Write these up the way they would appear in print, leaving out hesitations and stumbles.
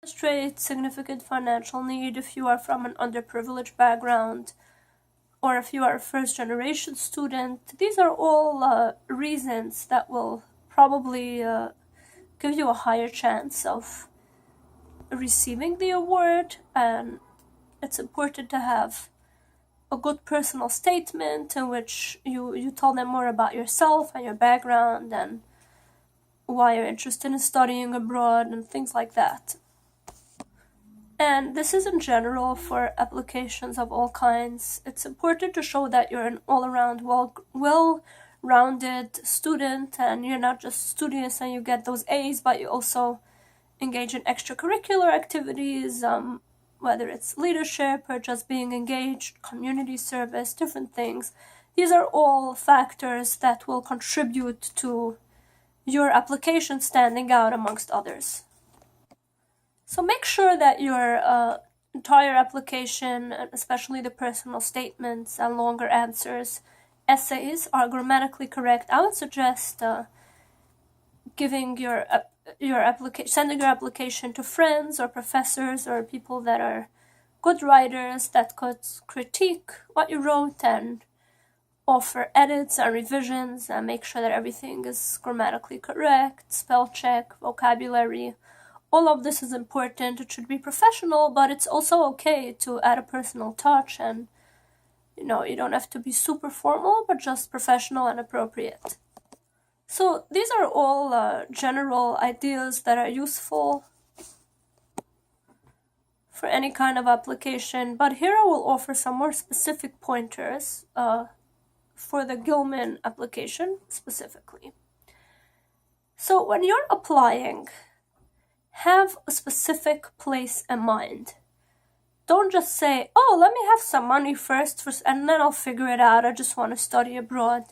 demonstrate significant financial need if you are from an underprivileged background, or if you are a first-generation student. These are all reasons that will probably give you a higher chance of receiving the award, and it's important to have a good personal statement in which you tell them more about yourself and your background and why you're interested in studying abroad and things like that. And this is in general for applications of all kinds. It's important to show that you're an all-around well-rounded student, and you're not just studious and you get those A's, but you also engage in extracurricular activities, whether it's leadership or just being engaged, community service, different things. These are all factors that will contribute to your application standing out amongst others. So make sure that your entire application, and especially the personal statements and longer answers, essays, are grammatically correct. I would suggest sending your application to friends or professors or people that are good writers that could critique what you wrote and offer edits and revisions and make sure that everything is grammatically correct, spell check, vocabulary. All of this is important. It should be professional, but it's also okay to add a personal touch, and you don't have to be super formal, but just professional and appropriate. So these are all general ideas that are useful for any kind of application, but here I will offer some more specific pointers for the Gilman application specifically. So when you're applying, have a specific place in mind. Don't just say, oh, let me have some money first and then I'll figure it out. I just want to study abroad.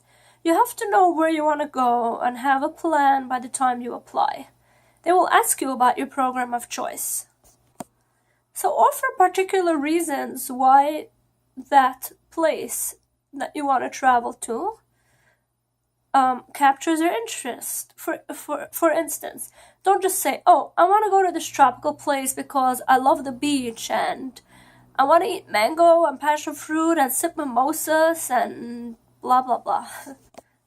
You have to know where you want to go and have a plan by the time you apply. They will ask you about your program of choice. So offer particular reasons why that place that you want to travel to captures your interest. For instance, don't just say, oh, I want to go to this tropical place because I love the beach and I want to eat mango and passion fruit and sip mimosas and blah blah blah.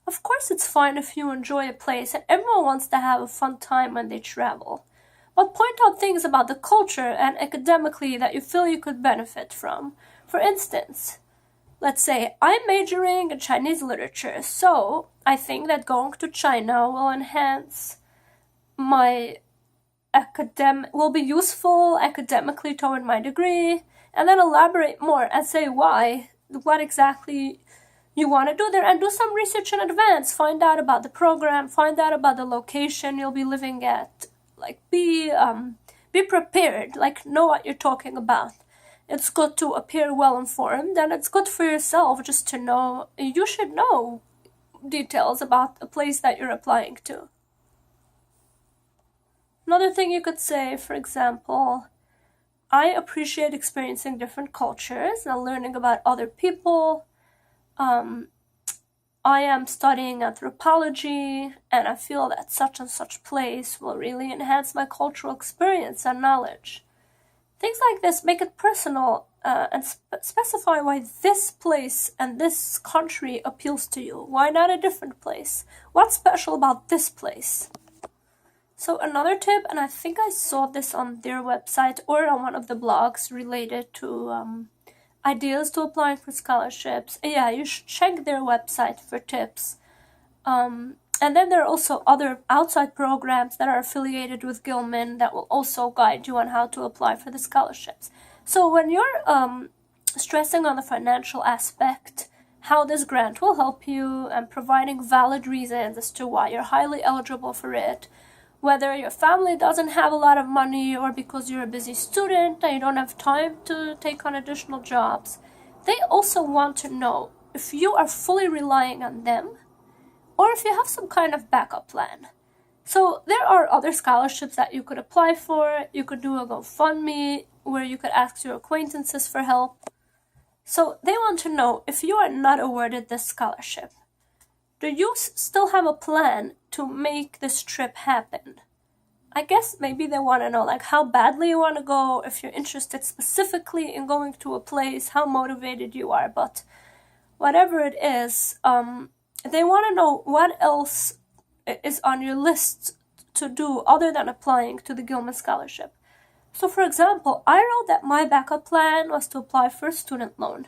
Of course it's fine if you enjoy a place, and everyone wants to have a fun time when they travel. But point out things about the culture and academically that you feel you could benefit from. For instance, let's say I'm majoring in Chinese literature, so I think that going to China will enhance will be useful academically toward my degree, and then elaborate more and say what exactly you want to do there, and do some research in advance. Find out about the program, find out about the location you'll be living at. Like be prepared, like know what you're talking about. It's good to appear well-informed, and it's good for yourself just to know. You should know details about a place that you're applying to. Another thing you could say, for example, I appreciate experiencing different cultures and learning about other people. I am studying anthropology, and I feel that such and such place will really enhance my cultural experience and knowledge. Things like this make it personal and specify why this place and this country appeals to you. Why not a different place? What's special about this place? So another tip, and I think I saw this on their website or on one of the blogs related to ideas to applying for scholarships. Yeah, you should check their website for tips. And then there are also other outside programs that are affiliated with Gilman that will also guide you on how to apply for the scholarships. So when you're stressing on the financial aspect, how this grant will help you, and providing valid reasons as to why you're highly eligible for it, whether your family doesn't have a lot of money or because you're a busy student and you don't have time to take on additional jobs, they also want to know if you are fully relying on them or if you have some kind of backup plan. So there are other scholarships that you could apply for. You could do a GoFundMe where you could ask your acquaintances for help. So they want to know, if you are not awarded this scholarship, do you still have a plan to make this trip happen? I guess maybe they want to know like how badly you want to go, if you're interested specifically in going to a place, how motivated you are. But whatever it is, they want to know what else is on your list to do other than applying to the Gilman scholarship. So, for example, I wrote that my backup plan was to apply for a student loan,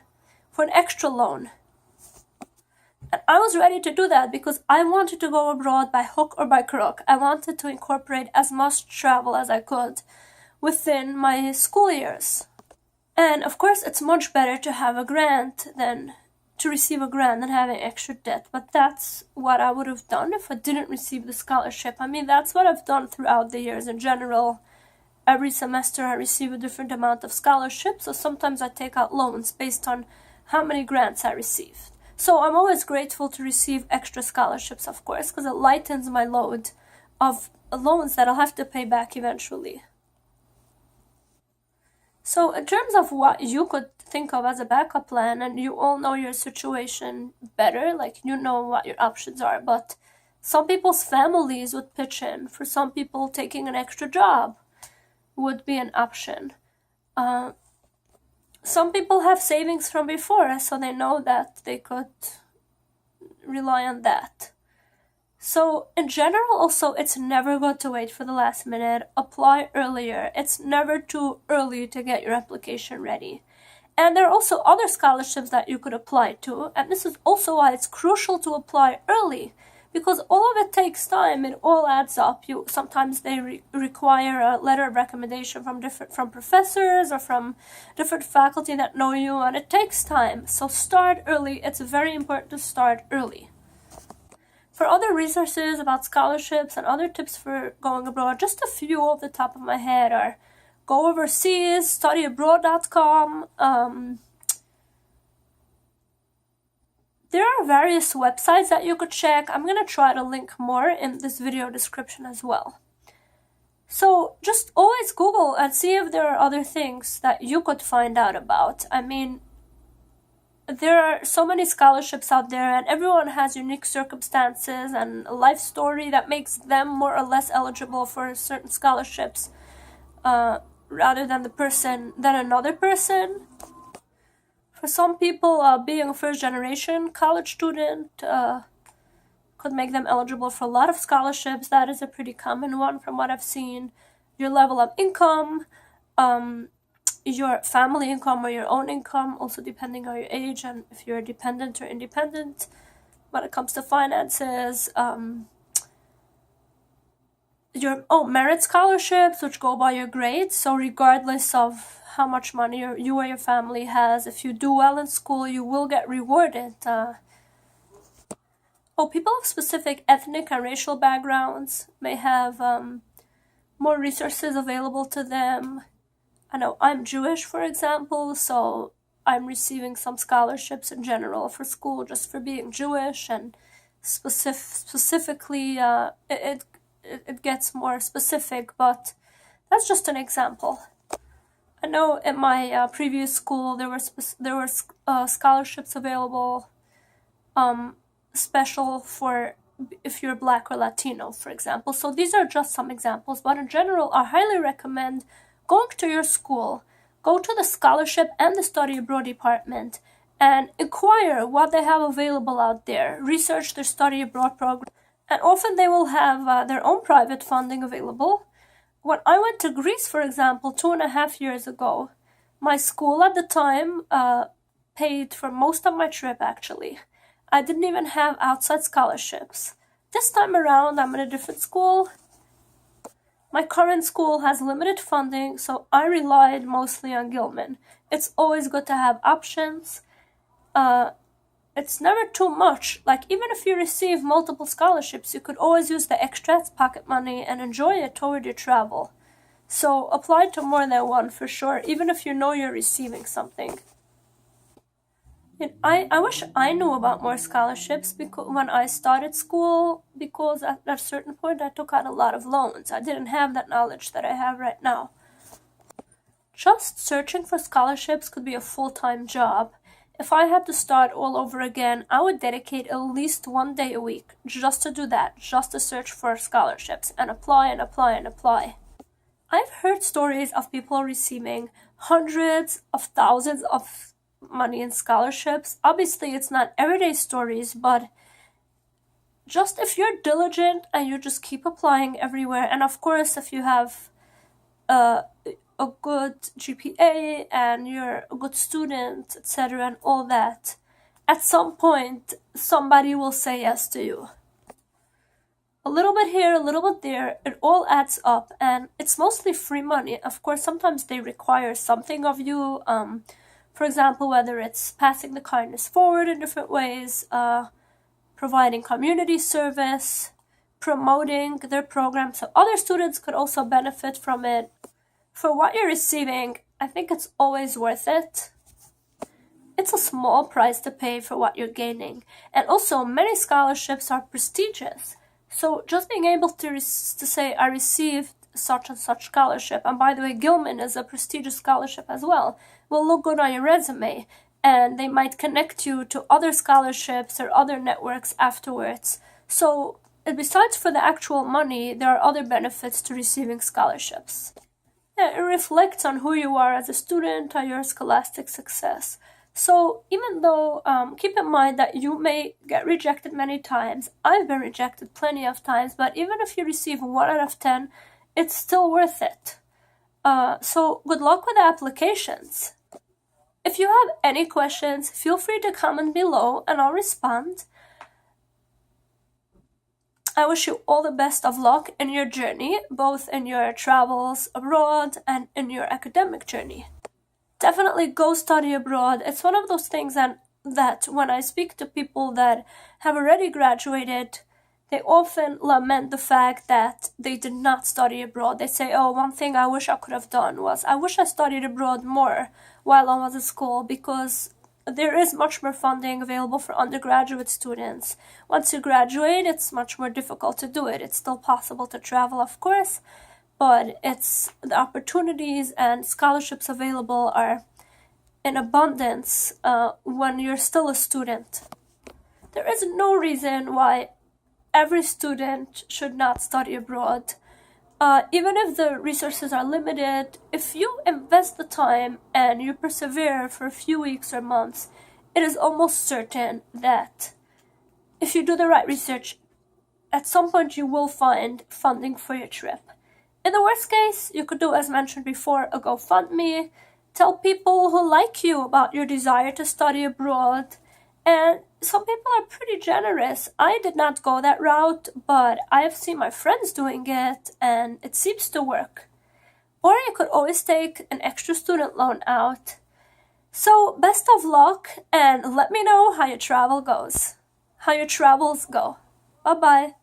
for an extra loan. And I was ready to do that because I wanted to go abroad by hook or by crook. I wanted to incorporate as much travel as I could within my school years. And of course, it's much better to have a grant than to receive a grant than having extra debt. But that's what I would have done if I didn't receive the scholarship. I mean, that's what I've done throughout the years in general. Every semester I receive a different amount of scholarships, so sometimes I take out loans based on how many grants I received. So I'm always grateful to receive extra scholarships, of course, because it lightens my load of loans that I'll have to pay back eventually. So in terms of what you could think of as a backup plan, and you all know your situation better, like you know what your options are, but some people's families would pitch in. For some people, taking an extra job would be an option. Uh, some people have savings from before, so they know that they could rely on that. So, in general, also, it's never good to wait for the last minute. Apply earlier. It's never too early to get your application ready. And there are also other scholarships that you could apply to, and this is also why it's crucial to apply early, because all of it takes time. It all adds up. Sometimes they require a letter of recommendation from professors or from different faculty that know you, and it takes time. So start early. It's very important to start early. For other resources about scholarships and other tips for going abroad, just a few off the top of my head are go overseas, studyabroad.com. There are various websites that you could check. I'm going to try to link more in this video description as well. So just always Google and see if there are other things that you could find out about. I mean, there are so many scholarships out there, and everyone has unique circumstances and a life story that makes them more or less eligible for certain scholarships, rather than another person. For some people, being a first-generation college student could make them eligible for a lot of scholarships. That is a pretty common one from what I've seen. Your level of income, your family income or your own income, also depending on your age and if you're dependent or independent when it comes to finances. Your merit scholarships, which go by your grades. So regardless of how much money you or your family has, if you do well in school, you will get rewarded. People of specific ethnic and racial backgrounds may have more resources available to them. I know I'm Jewish, for example, so I'm receiving some scholarships in general for school just for being Jewish, and specifically it gets more specific, but that's just an example. I know in my previous school there were scholarships available, special for if you're Black or Latino, for example. So these are just some examples, but in general, I highly recommend going to your school, go to the scholarship and the study abroad department, and inquire what they have available out there. Research their study abroad program, and often they will have their own private funding available. When I went to Greece, for example, 2.5 years ago, my school at the time paid for most of my trip, actually. I didn't even have outside scholarships. This time around, I'm in a different school. My current school has limited funding, so I relied mostly on Gilman. It's always good to have options. It's never too much. Like, even if you receive multiple scholarships, you could always use the extra pocket money and enjoy it toward your travel. So apply to more than one for sure, even if you know you're receiving something. I wish I knew about more scholarships because when I started school, because at a certain point I took out a lot of loans. I didn't have that knowledge that I have right now. Just searching for scholarships could be a full-time job. If I had to start all over again, I would dedicate at least 1 day a week just to do that, just to search for scholarships and apply and apply and apply. I've heard stories of people receiving hundreds of thousands of money in scholarships. Obviously, it's not everyday stories, but just if you're diligent and you just keep applying everywhere, and of course, if you have a good GPA and you're a good student, etc., and all that, at some point, somebody will say yes to you. A little bit here, a little bit there, it all adds up, and it's mostly free money. Of course, sometimes they require something of you. For example, whether it's passing the kindness forward in different ways, providing community service, promoting their program so other students could also benefit from it. For what you're receiving, I think it's always worth it. It's a small price to pay for what you're gaining. And also, many scholarships are prestigious. So just being able to say, I received such and such scholarship, and by the way, Gilman is a prestigious scholarship as well, will look good on your resume. And they might connect you to other scholarships or other networks afterwards. So besides for the actual money, there are other benefits to receiving scholarships. Yeah, it reflects on who you are as a student or your scholastic success. So even though, keep in mind that you may get rejected many times. I've been rejected plenty of times, but even if you receive 1 out of 10, it's still worth it. So good luck with the applications. If you have any questions, feel free to comment below and I'll respond. I wish you all the best of luck in your journey, both in your travels abroad and in your academic journey. Definitely go study abroad. It's one of those things that when I speak to people that have already graduated, they often lament the fact that they did not study abroad. They say, oh, one thing I wish I could have done was I wish I studied abroad more while I was at school, because there is much more funding available for undergraduate students. Once you graduate, it's much more difficult to do it. It's still possible to travel, of course, but it's the opportunities and scholarships available are in abundance when you're still a student. There is no reason why every student should not study abroad. Even if the resources are limited, if you invest the time and you persevere for a few weeks or months, it is almost certain that if you do the right research, at some point you will find funding for your trip. In the worst case, you could do, as mentioned before, a GoFundMe. Tell people who like you about your desire to study abroad. And some people are pretty generous. I did not go that route, but I have seen my friends doing it, and it seems to work. Or you could always take an extra student loan out. So best of luck, and let me know how your travels go. Bye-bye.